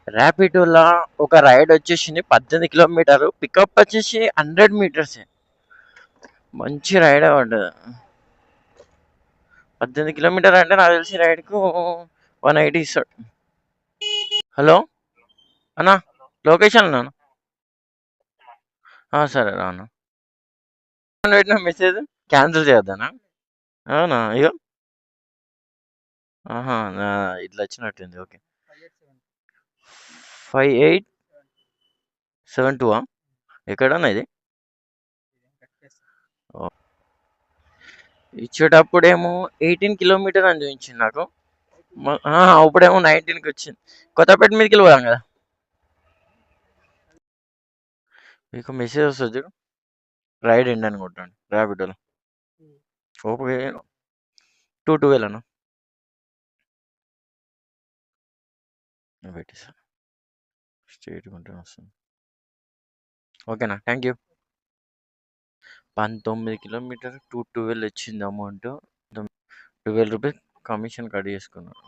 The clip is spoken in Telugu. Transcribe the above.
ర్యాపిడోలా ఒక రైడ్ వచ్చేసింది 18 కిలోమీటర్, పికప్ వచ్చేసి 100 మీటర్స్. మంచి రైడ్ పడ్డది. 18 కిలోమీటర్ అంటే నాకు తెలిసి రైడ్కు 180 ఇస్తాడు. హలో అన్నా, లొకేషన్ అన్నా. సరే రాను. పెట్టిన మెసేజ్ క్యాన్సిల్ చేయొద్దనా? అవునా? అయ్యో. ఆహా, ఇట్లా వచ్చినట్టుంది. ఓకే. 5872 ఎక్కడన్నా ఇది? ఇచ్చేటప్పుడేమో 18 కిలోమీటర్ అని చూపించింది నాకు. ఇప్పుడేమో 19కి వచ్చింది. కొత్తపేట మీదకి వెళ్ళిపోదాం కదా. మీకు మెసేజ్ వస్తుంది చూడు, రైడ్ ఎండ్ అని కొట్టండి ర్యాపిడోలో. ఓకే, 212 అన్న పెట్టేసా. స్ట్రేట్ కొంటే వస్తుంది. ఓకేనా, థ్యాంక్ యూ. 19 కిలోమీటర్ 212 వచ్చింది అమౌంట్. 12 రూపీస్ కమిషన్ కట్ చేసుకున్నాను.